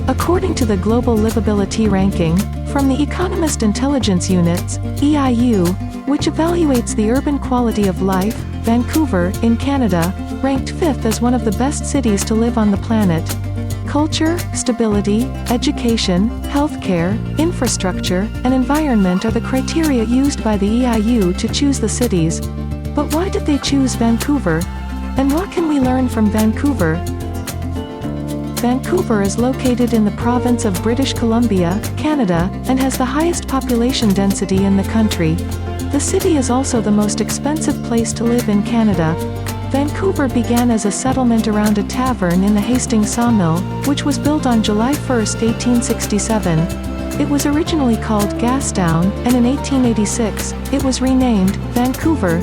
According to the Global Livability Ranking, from the Economist Intelligence Unit's, EIU, which evaluates the urban quality of life, Vancouver, in Canada, ranked 5th as one of the best cities to live on the planet. Culture, stability, education, healthcare, infrastructure, and environment are the criteria used by the EIU to choose the cities. But why did they choose Vancouver? And what can we learn from Vancouver? Vancouver is located in the province of British Columbia, Canada, and has the highest population density in the country. The city is also the most expensive place to live in Canada. Vancouver began as a settlement around a tavern in the Hastings Sawmill, which was built on July 1, 1867. It was originally called Gastown, and in 1886, it was renamed Vancouver.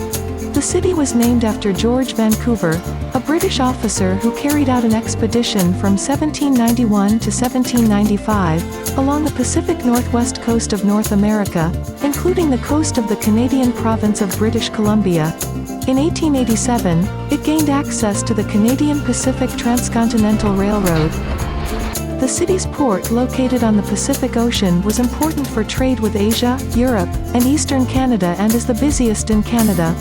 The city was named after George Vancouver, a British officer who carried out an expedition from 1791 to 1795, along the Pacific Northwest coast of North America, including the coast of the Canadian province of British Columbia. In 1887, it gained access to the Canadian Pacific Transcontinental Railroad. The city's port, located on the Pacific Ocean, was important for trade with Asia, Europe, and Eastern Canada and is the busiest in Canada.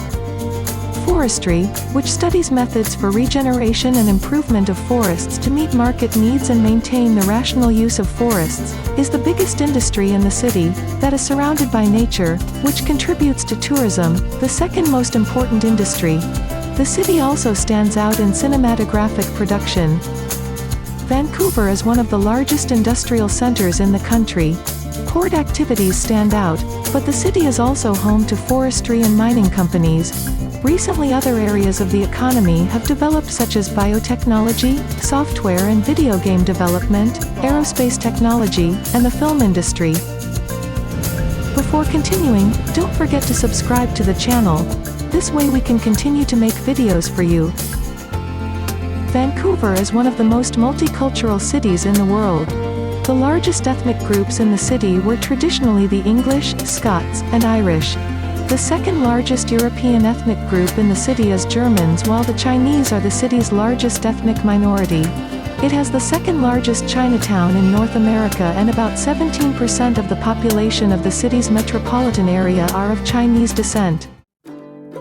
Forestry, which studies methods for regeneration and improvement of forests to meet market needs and maintain the rational use of forests, is the biggest industry in the city, that is surrounded by nature, which contributes to tourism, the second most important industry. The city also stands out in cinematographic production. Vancouver is one of the largest industrial centers in the country. Port activities stand out, but the city is also home to forestry and mining companies. Recently, other areas of the economy have developed, such as biotechnology, software and video game development, aerospace technology, and the film industry. Before continuing, don't forget to subscribe to the channel. This way we can continue to make videos for you. Vancouver is one of the most multicultural cities in the world. The largest ethnic groups in the city were traditionally the English, Scots, and Irish. The second largest European ethnic group in the city is Germans, while the Chinese are the city's largest ethnic minority. It has the second largest Chinatown in North America, and about 17% of the population of the city's metropolitan area are of Chinese descent.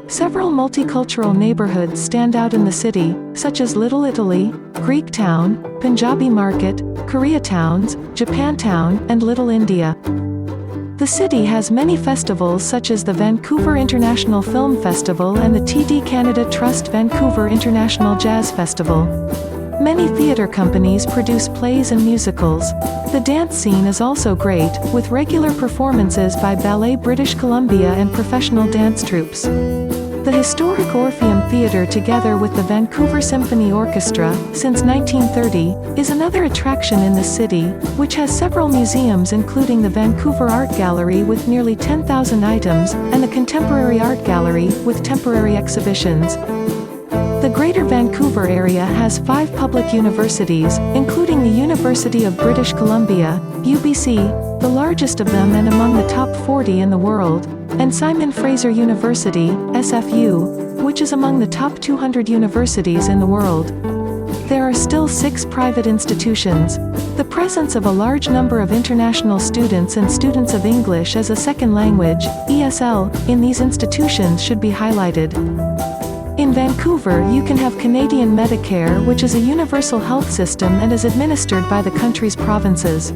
Several multicultural neighborhoods stand out in the city, such as Little Italy, Greek Town, Punjabi Market, Koreatowns, Japantown, and Little India. The city has many festivals such as the Vancouver International Film Festival and the TD Canada Trust Vancouver International Jazz Festival. Many theatre companies produce plays and musicals. The dance scene is also great, with regular performances by Ballet British Columbia and professional dance troupes. The historic Orpheum Theatre, together with the Vancouver Symphony Orchestra, since 1930, is another attraction in the city, which has several museums including the Vancouver Art Gallery with nearly 10,000 items, and the Contemporary Art Gallery, with temporary exhibitions. The Greater Vancouver area has 5 public universities, including the University of British Columbia, UBC, the largest of them and among the top 40 in the world, and Simon Fraser University, SFU, which is among the top 200 universities in the world. There are still 6 private institutions. The presence of a large number of international students and students of English as a second language, ESL, in these institutions should be highlighted. In Vancouver, you can have Canadian Medicare, which is a universal health system and is administered by the country's provinces.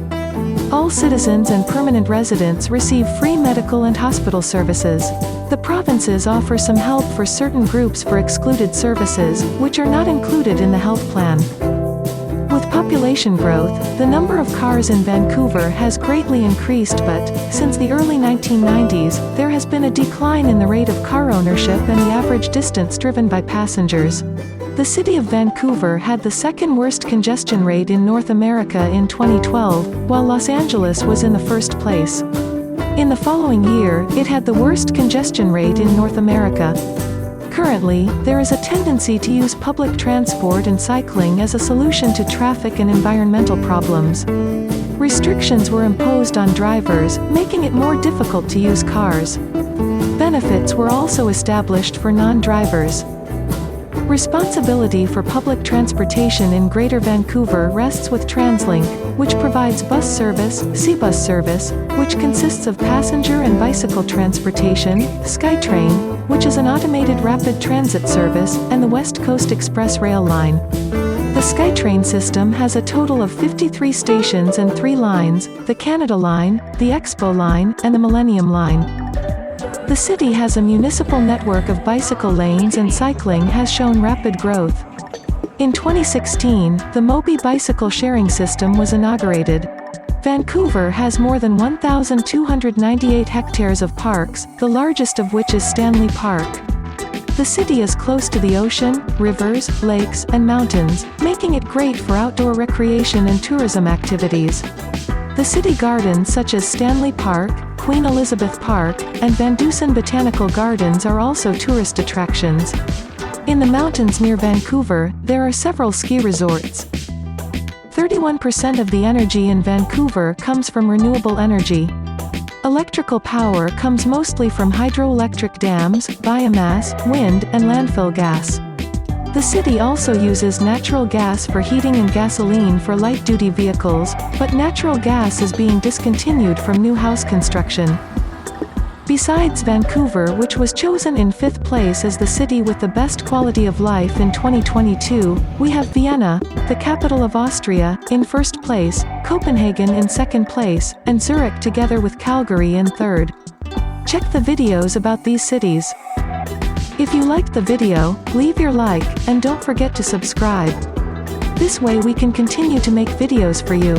All citizens and permanent residents receive free medical and hospital services. The provinces offer some help for certain groups for excluded services, which are not included in the health plan. With population growth, the number of cars in Vancouver has greatly increased, but, since the early 1990s, there has been a decline in the rate of car ownership and the average distance driven by passengers. The city of Vancouver had the second worst congestion rate in North America in 2012, while Los Angeles was in the first place. In the following year, it had the worst congestion rate in North America. Currently, there is a tendency to use public transport and cycling as a solution to traffic and environmental problems. Restrictions were imposed on drivers, making it more difficult to use cars. Benefits were also established for non-drivers. Responsibility for public transportation in Greater Vancouver rests with TransLink, which provides bus service, SeaBus service, which consists of passenger and bicycle transportation, SkyTrain, which is an automated rapid transit service, and the West Coast Express rail line. The SkyTrain system has a total of 53 stations and 3 lines: the Canada Line, the Expo Line, and the Millennium Line. The city has a municipal network of bicycle lanes, and cycling has shown rapid growth. In 2016, the Mobi bicycle sharing system was inaugurated. Vancouver has more than 1,298 hectares of parks, the largest of which is Stanley Park. The city is close to the ocean, rivers, lakes, and mountains, making it great for outdoor recreation and tourism activities. The city gardens such as Stanley Park, Queen Elizabeth Park, and Van Dusen Botanical Gardens are also tourist attractions. In the mountains near Vancouver, there are several ski resorts. 31% of the energy in Vancouver comes from renewable energy. Electrical power comes mostly from hydroelectric dams, biomass, wind, and landfill gas. The city also uses natural gas for heating and gasoline for light-duty vehicles, but natural gas is being discontinued from new house construction. Besides Vancouver, which was chosen in 5th place as the city with the best quality of life in 2022, we have Vienna, the capital of Austria, in 1st place, Copenhagen in 2nd place, and Zurich together with Calgary in 3rd. Check the videos about these cities. If you liked the video, leave your like, and don't forget to subscribe. This way we can continue to make videos for you.